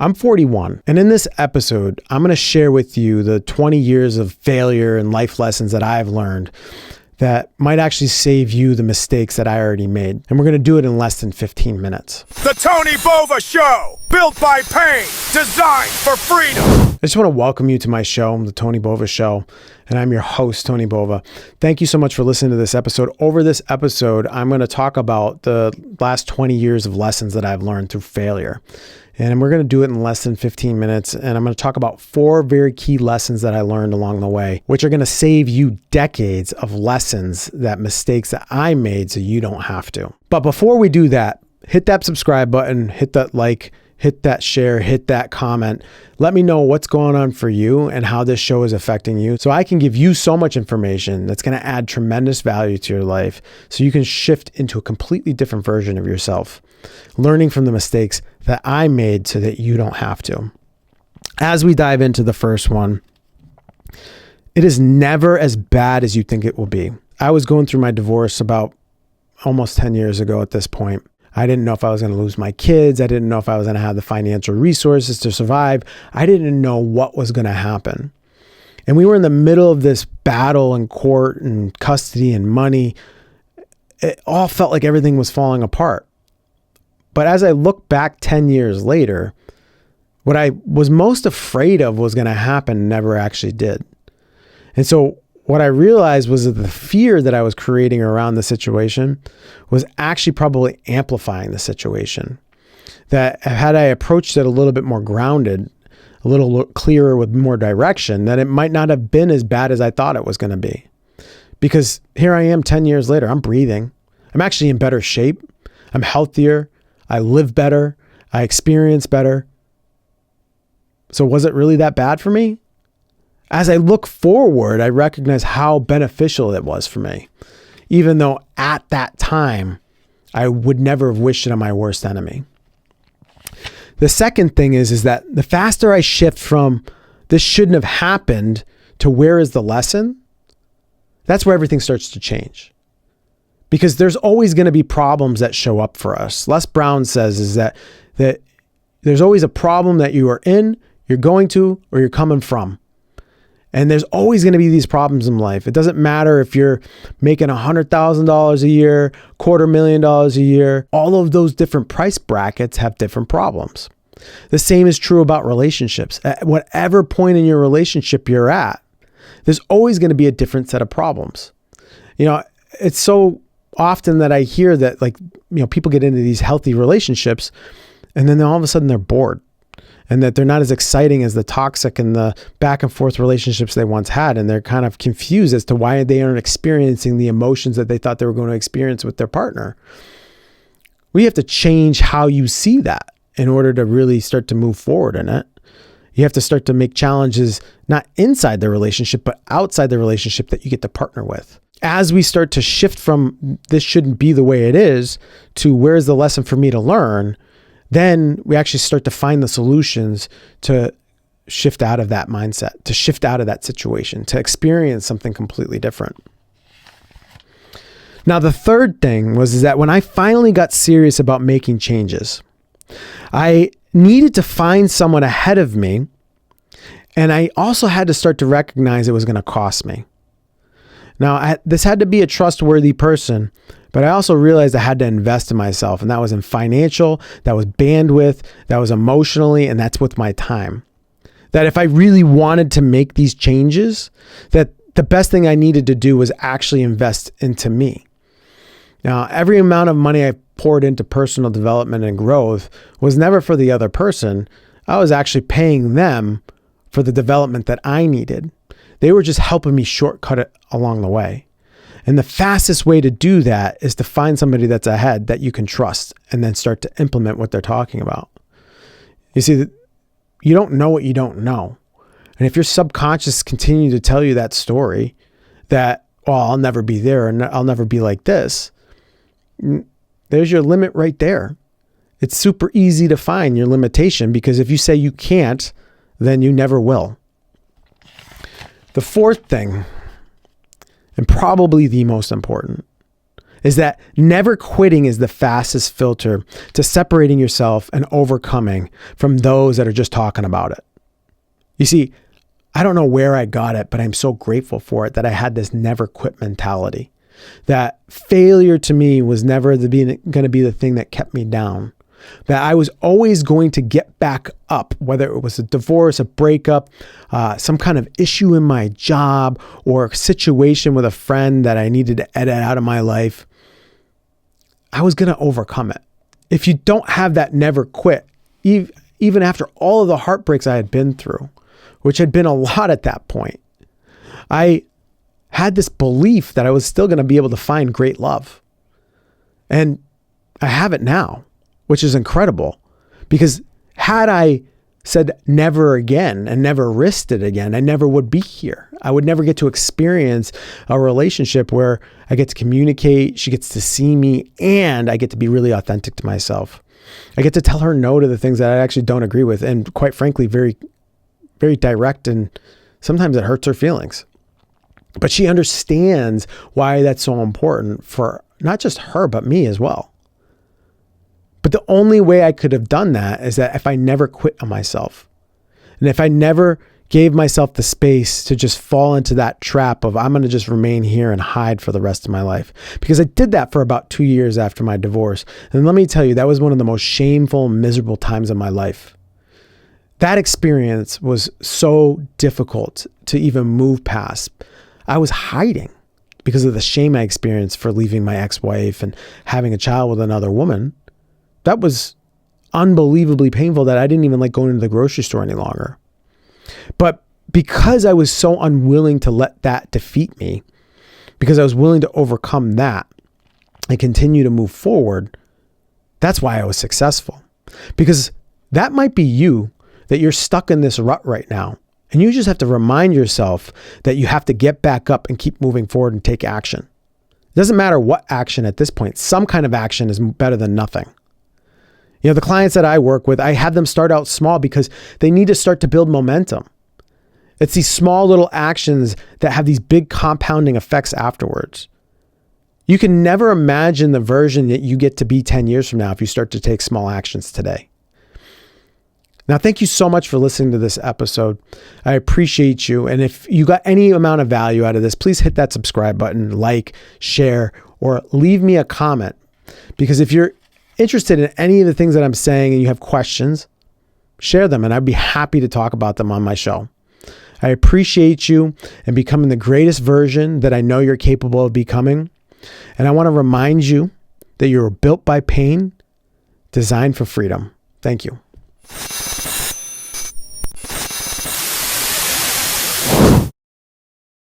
I'm 41, and in this episode, I'm going to share with you the 20 years of failure and life lessons that I've learned that might actually save you the mistakes that I already made. And we're going to do it in less than 15 minutes. The Tony Bova Show, built by pain, designed for freedom. I just want to welcome you to my show, The Tony Bova Show, and I'm your host, Tony Bova. Thank you so much for listening to this episode. Over this episode, I'm going to talk about the last 20 years of lessons that I've learned through failure. And we're going to do it in less than 15 minutes. And I'm going to talk about 4 very key lessons that I learned along the way, which are going to save you decades of lessons, mistakes that I made so you don't have to. But before we do that, hit that subscribe button, hit that like, hit that share, hit that comment. Let me know what's going on for you and how this show is affecting you so I can give you so much information that's going to add tremendous value to your life so you can shift into a completely different version of yourself, learning from the mistakes that I made so that you don't have to. As we dive into the first one, it is never as bad as you think it will be. I was going through my divorce about almost 10 years ago at this point. I didn't know if I was going to lose my kids. I didn't know if I was going to have the financial resources to survive. I didn't know what was going to happen. And we were in the middle of this battle in court and custody and money. It all felt like everything was falling apart. But as I look back 10 years later, what I was most afraid of was going to happen never actually did. And so what I realized was that the fear that I was creating around the situation was actually probably amplifying the situation. That had I approached it a little bit more grounded, a little clearer with more direction, that it might not have been as bad as I thought it was going to be. Because here I am 10 years later, I'm breathing. I'm actually in better shape. I'm healthier. I live better. I experience better. So was it really that bad for me? As I look forward, I recognize how beneficial it was for me, even though at that time, I would never have wished it on my worst enemy. The second thing is that the faster I shift from this shouldn't have happened to where is the lesson, that's where everything starts to change. Because there's always going to be problems that show up for us. Les Brown says is that there's always a problem that you are in, you're going to, or you're coming from. And there's always going to be these problems in life. It doesn't matter if you're making $100,000 a year, $250,000 a year. All of those different price brackets have different problems. The same is true about relationships. At whatever point in your relationship you're at, there's always going to be a different set of problems. You know, it's so often that I hear that people get into these healthy relationships and then all of a sudden they're bored. And that they're not as exciting as the toxic and the back and forth relationships they once had. And they're kind of confused as to why they aren't experiencing the emotions that they thought they were going to experience with their partner. We have to change how you see that in order to really start to move forward in it. You have to start to make challenges not inside the relationship, but outside the relationship that you get to partner with. As we start to shift from this shouldn't be the way it is to where's the lesson for me to learn, then we actually start to find the solutions to shift out of that mindset, to shift out of that situation, to experience something completely different. Now, the third thing was that when I finally got serious about making changes, I needed to find someone ahead of me, and I also had to start to recognize it was going to cost me. Now, this had to be a trustworthy person, but I also realized I had to invest in myself, and that was in financial, that was bandwidth, that was emotionally, and that's with my time. That if I really wanted to make these changes, that the best thing I needed to do was actually invest into me. Now, every amount of money I poured into personal development and growth was never for the other person. I was actually paying them for the development that I needed. They were just helping me shortcut it along the way. And the fastest way to do that is to find somebody that's ahead that you can trust and then start to implement what they're talking about. You see, you don't know what you don't know. And if your subconscious continues to tell you that story that, I'll never be there and I'll never be like this, there's your limit right there. It's super easy to find your limitation because if you say you can't, then you never will. The fourth thing, and probably the most important, is that never quitting is the fastest filter to separating yourself and overcoming from those that are just talking about it. You see, I don't know where I got it, but I'm so grateful for it that I had this never quit mentality. That failure to me was never going to be the thing that kept me down. That I was always going to get back up, whether it was a divorce, a breakup, some kind of issue in my job, or a situation with a friend that I needed to edit out of my life. I was going to overcome it. If you don't have that never quit, even after all of the heartbreaks I had been through, which had been a lot at that point, I had this belief that I was still going to be able to find great love. And I have it now, which is incredible, because had I said never again and never risked it again, I never would be here. I would never get to experience a relationship where I get to communicate, she gets to see me, and I get to be really authentic to myself. I get to tell her no to the things that I actually don't agree with, and quite frankly, very, very direct, and sometimes it hurts her feelings. But she understands why that's so important for not just her, but me as well. But the only way I could have done that is that if I never quit on myself, and if I never gave myself the space to just fall into that trap of I'm going to just remain here and hide for the rest of my life. Because I did that for about 2 years after my divorce. And let me tell you, that was one of the most shameful, miserable times of my life. That experience was so difficult to even move past. I was hiding because of the shame I experienced for leaving my ex-wife and having a child with another woman. That was unbelievably painful that I didn't even like going to the grocery store any longer. But because I was so unwilling to let that defeat me, because I was willing to overcome that and continue to move forward, that's why I was successful. Because that might be you, that you're stuck in this rut right now. And you just have to remind yourself that you have to get back up and keep moving forward and take action. It doesn't matter what action at this point. Some kind of action is better than nothing. You know, the clients that I work with, I have them start out small because they need to start to build momentum. It's these small little actions that have these big compounding effects afterwards. You can never imagine the version that you get to be 10 years from now if you start to take small actions today. Now, thank you so much for listening to this episode. I appreciate you. And if you got any amount of value out of this, please hit that subscribe button, like, share, or leave me a comment. Because if you're interested in any of the things that I'm saying and you have questions, share them and I'd be happy to talk about them on my show. I appreciate you and becoming the greatest version that I know you're capable of becoming. And I want to remind you that you're built by pain, designed for freedom. Thank you.